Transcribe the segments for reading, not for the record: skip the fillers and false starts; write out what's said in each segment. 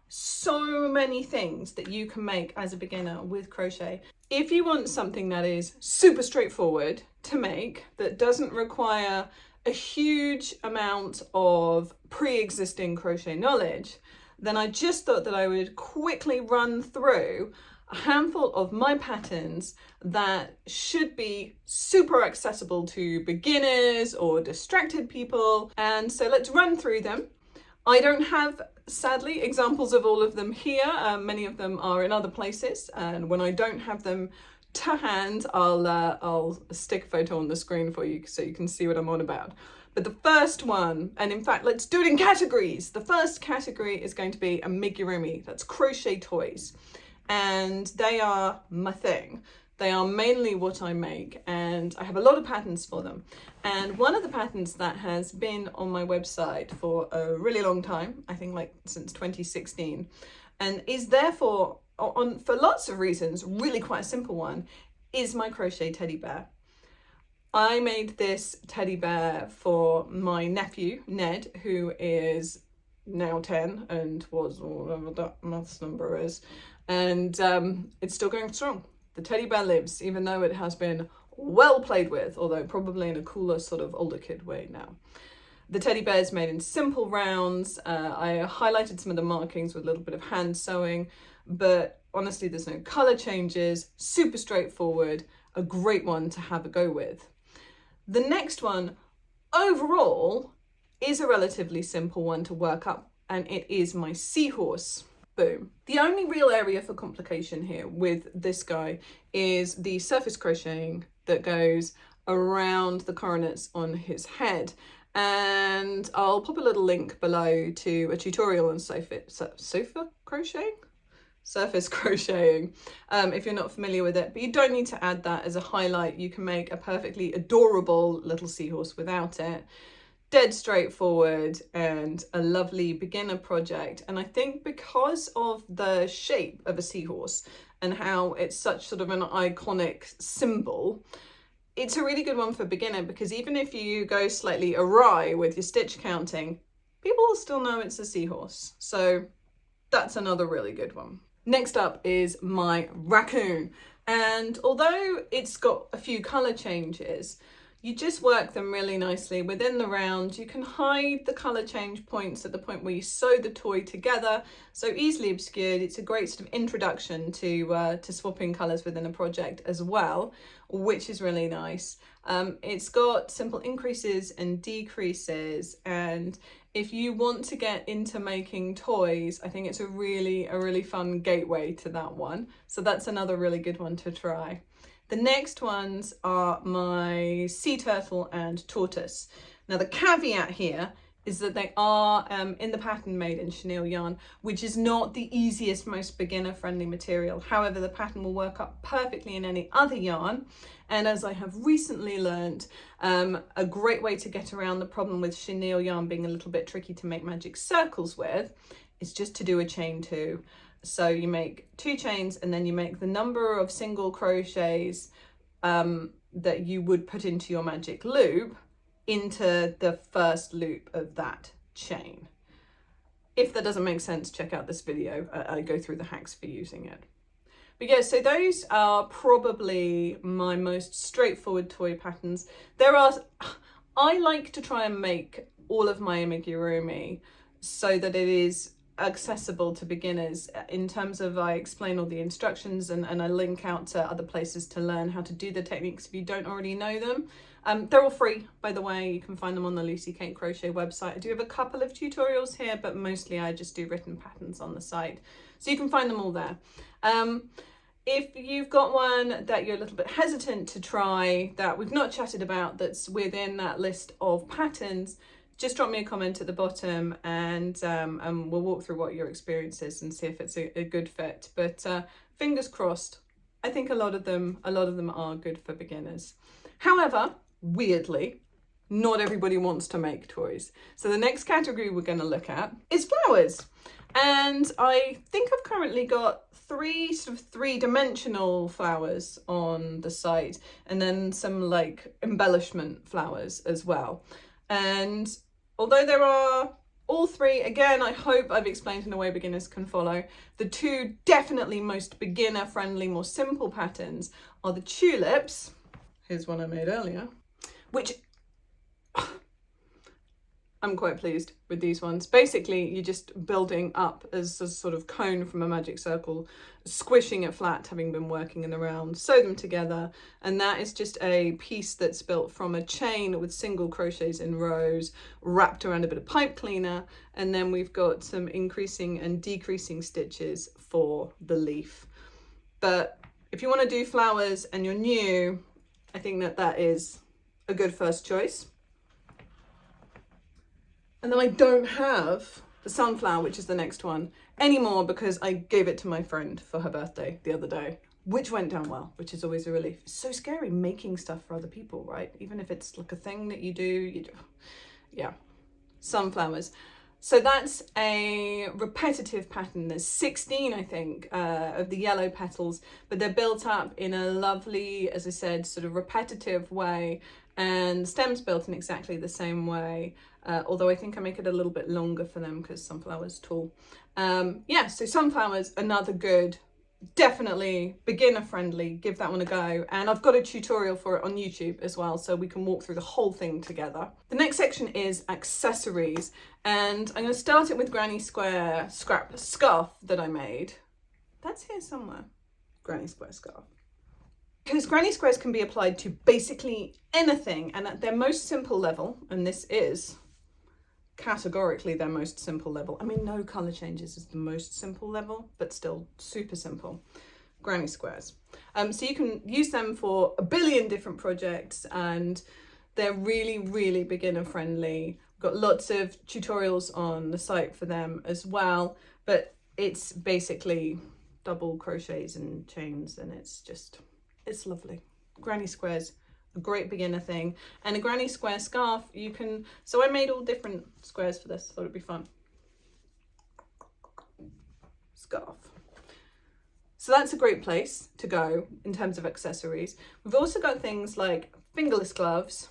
so many things that you can make as a beginner with crochet. If you want something that is super straightforward to make, that doesn't require a huge amount of pre-existing crochet knowledge, then I just thought that I would quickly run through a handful of my patterns that should be super accessible to beginners or distracted people. And so let's run through them. I don't have, sadly, examples of all of them here. Many of them are in other places, and when I don't have them to hand, I'll stick a photo on the screen for you so you can see what I'm on about. But the first one, and in fact, let's do it in categories. The first category is going to be amigurumi. That's crochet toys. And they are my thing. They are mainly what I make, and I have a lot of patterns for them. And one of the patterns that has been on my website for a really long time, I think like since 2016, and is therefore, for lots of reasons, really quite a simple one, is my crochet teddy bear. I made this teddy bear for my nephew, Ned, who is now 10 and was whatever that maths number is. And it's still going strong. The teddy bear lives, even though it has been well played with, although probably in a cooler sort of older kid way now. The teddy bear is made in simple rounds. I highlighted some of the markings with a little bit of hand sewing, but honestly, there's no color changes, super straightforward, a great one to have a go with. The next one, overall, is a relatively simple one to work up, and it is my seahorse. Boom. The only real area for complication here with this guy is the surface crocheting that goes around the coronets on his head. And I'll pop a little link below to a tutorial on surface crocheting if you're not familiar with it, but you don't need to add that as a highlight. You can make a perfectly adorable little seahorse without it. Dead straightforward and a lovely beginner project. And I think because of the shape of a seahorse and how it's such sort of an iconic symbol, it's a really good one for beginner, because even if you go slightly awry with your stitch counting, people will still know it's a seahorse. So that's another really good one. Next up is my Raccoon. And although it's got a few color changes, you just work them really nicely within the round. You can hide the color change points at the point where you sew the toy together, so easily obscured. It's a great sort of introduction to swapping colors within a project as well, which is really nice. It's got simple increases and decreases, and if you want to get into making toys, I think it's a really fun gateway to that one. So that's another really good one to try. The next ones are my sea turtle and tortoise. Now the caveat here is that they are in the pattern made in chenille yarn, which is not the easiest, most beginner friendly material. However, the pattern will work up perfectly in any other yarn. And as I have recently learned, a great way to get around the problem with chenille yarn being a little bit tricky to make magic circles with is just to do a chain two. So you make 2 chains and then you make the number of single crochets that you would put into your magic loop into the first loop of that chain. If that doesn't make sense, check out this video. I go through the hacks for using it. But yeah, so those are probably my most straightforward toy patterns. I like to try and make all of my amigurumi so that it is accessible to beginners in terms of I explain all the instructions and I link out to other places to learn how to do the techniques if you don't already know them. They're all free, by the way. You can find them on the Lucy Kate Crochet website. I do have a couple of tutorials here, but mostly I just do written patterns on the site. So you can find them all there. If you've got one that you're a little bit hesitant to try, that we've not chatted about, that's within that list of patterns, just drop me a comment at the bottom and we'll walk through what your experience is and see if it's a good fit. But fingers crossed, I think a lot of them are good for beginners. However, weirdly, not everybody wants to make toys. So the next category we're going to look at is flowers. And I think I've currently got 3 sort of 3-dimensional flowers on the site, and then some like embellishment flowers as well. And although there are All three, again, I hope I've explained in a way beginners can follow. The two definitely most beginner friendly, more simple patterns are the tulips. Here's one I made earlier, which I'm quite pleased with these ones. Basically, you're just building up as a sort of cone from a magic circle, squishing it flat, having been working in the round, sew them together. And that is just a piece that's built from a chain with single crochets in rows, wrapped around a bit of pipe cleaner. And then we've got some increasing and decreasing stitches for the leaf. But if you want to do flowers and you're new, I think that that is a good first choice. And then I don't have the sunflower, which is the next one, anymore because I gave it to my friend for her birthday the other day, which went down well, which is always a relief. It's so scary making stuff for other people, right? Even if it's like a thing that you do. Yeah, sunflowers. So that's a repetitive pattern. There's 16, I think, of the yellow petals, but they're built up in a lovely, as I said, sort of repetitive way, and the stem's built in exactly the same way. Although I think I make it a little bit longer for them because sunflower's tall. Yeah, so sunflowers, another good, definitely beginner friendly, give that one a go. And I've got a tutorial for it on YouTube as well, so we can walk through the whole thing together. The next section is accessories, and I'm going to start it with Granny Square scrap scarf that I made. That's here somewhere, Granny Square scarf. Because Granny Squares can be applied to basically anything, and at their most simple level, and this is categorically their most simple level. I mean, no colour changes is the most simple level, but still super simple. Granny Squares. So you can use them for a billion different projects, and they're really, really beginner friendly. We've got lots of tutorials on the site for them as well, but it's basically double crochets and chains, and it's lovely. Granny Squares, a great beginner thing. And a Granny Square scarf, you can, so I made all different squares for this, thought it'd be fun. Scarf. So that's a great place to go in terms of accessories. We've also got things like fingerless gloves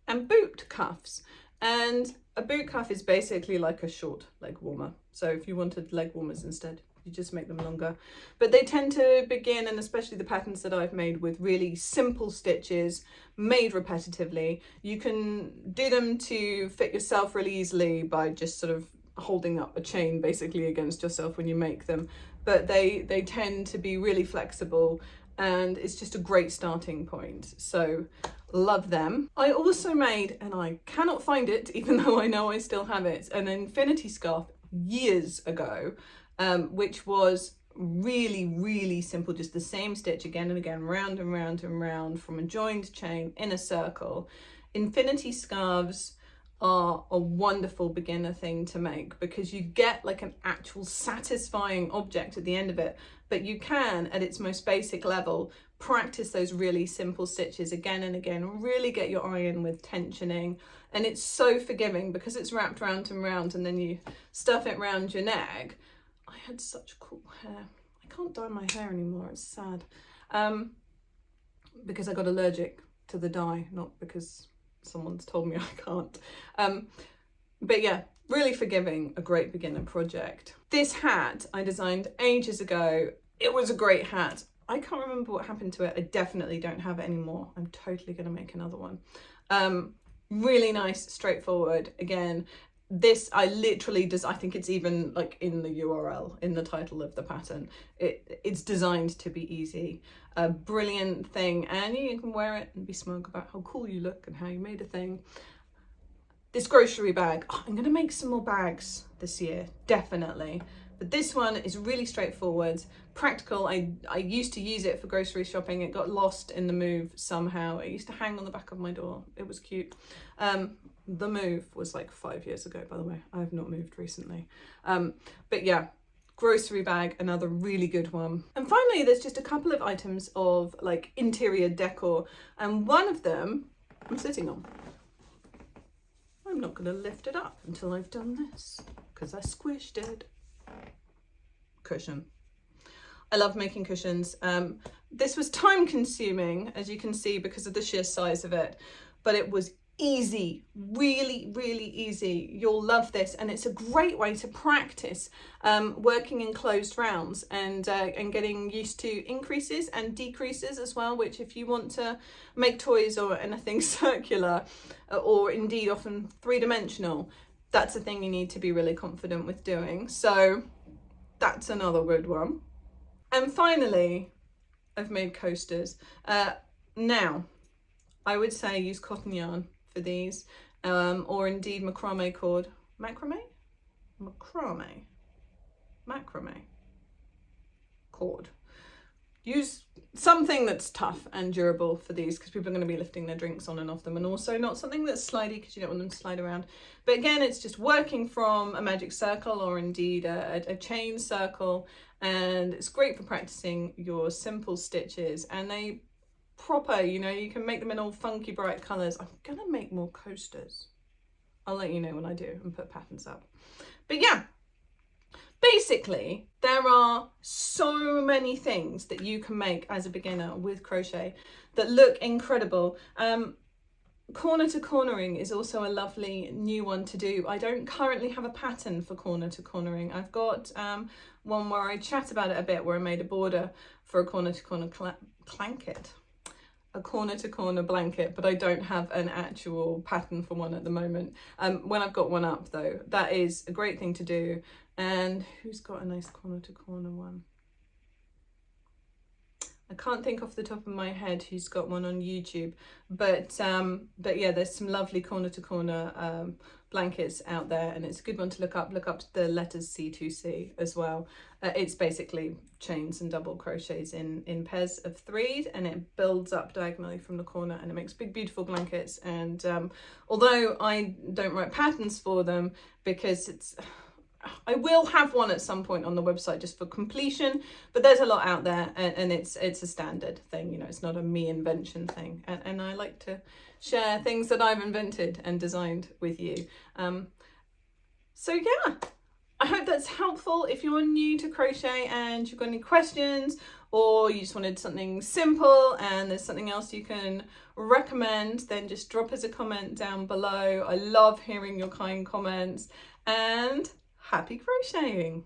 and boot cuffs. And a boot cuff is basically like a short leg warmer. So if you wanted leg warmers instead, you just make them longer. But they tend to begin, and especially the patterns that I've made, with really simple stitches made repetitively. You can do them to fit yourself really easily by just sort of holding up a chain basically against yourself when you make them. But they tend to be really flexible, and it's just a great starting point. So love them. I also made, and I cannot find it even though I know I still have it, an infinity scarf years ago. Which was really, really simple, just the same stitch again and again, round and round and round from a joined chain in a circle. Infinity scarves are a wonderful beginner thing to make because you get like an actual satisfying object at the end of it, but you can, at its most basic level, practice those really simple stitches again and again, really get your eye in with tensioning. And it's so forgiving because it's wrapped round and round, and then you stuff it round your neck. I had such cool hair. I can't dye my hair anymore, it's sad. Because I got allergic to the dye, not because someone's told me I can't. But yeah, really forgiving, a great beginner project. This hat I designed ages ago. It was a great hat. I can't remember what happened to it. I definitely don't have it anymore. I'm totally gonna make another one. Really nice, straightforward. Again, this I literally I think it's even like in the URL, in the title of the pattern. It's designed to be easy. A brilliant thing, and you can wear it and be smug about how cool you look and how you made a thing. This grocery bag, I'm gonna make some more bags this year, definitely. But this one is really straightforward, practical. I used to use it for grocery shopping. It got lost in the move somehow. It used to hang on the back of my door. It was cute. The move was like 5 years ago, by the way. I have not moved recently. But yeah, grocery bag, another really good one. And finally, there's just a couple of items of like interior decor. And one of them I'm sitting on. I'm not going to lift it up until I've done this because I squished it. Cushion. I love making cushions. This was time consuming, as you can see, because of the sheer size of it, but it was easy, really, really easy. You'll love this, and it's a great way to practice working in closed rounds and getting used to increases and decreases as well, which if you want to make toys or anything circular or indeed often three-dimensional, that's a thing you need to be really confident with doing. So that's another good one. And finally, I've made coasters. Now, I would say use cotton yarn for these, or indeed macrame cord. Macrame cord. Use something that's tough and durable for these, because people are going to be lifting their drinks on and off them, and also not something that's slidey because you don't want them to slide around. But again, it's just working from a magic circle or indeed a chain circle, and it's great for practicing your simple stitches, and they proper, you know, you can make them in all funky bright colours. I'm gonna make more coasters. I'll let you know when I do and put patterns up. But yeah, basically there are so many things that you can make as a beginner with crochet that look incredible. Corner to cornering is also a lovely new one to do. I don't currently have a pattern for corner to cornering. I've got one where I chat about it a bit, where I made a border for a corner to corner blanket. A corner to corner blanket, but I don't have an actual pattern for one at the moment. When I've got one up though, that is a great thing to do. And who's got a nice corner to corner one? I can't think off the top of my head who's got one on YouTube, but yeah, there's some lovely corner to corner blankets out there, and it's a good one to look up. Look up the letters C2C as well. It's basically chains and double crochets in pairs of 3, and it builds up diagonally from the corner, and it makes big beautiful blankets. And although I don't write patterns for them, because I will have one at some point on the website just for completion, but there's a lot out there, and it's a standard thing, you know, it's not a me invention thing, and I like to share things that I've invented and designed with you. So yeah, I hope that's helpful. If you're new to crochet and you've got any questions, or you just wanted something simple and there's something else you can recommend, then just drop us a comment down below. I love hearing your kind comments, and happy crocheting!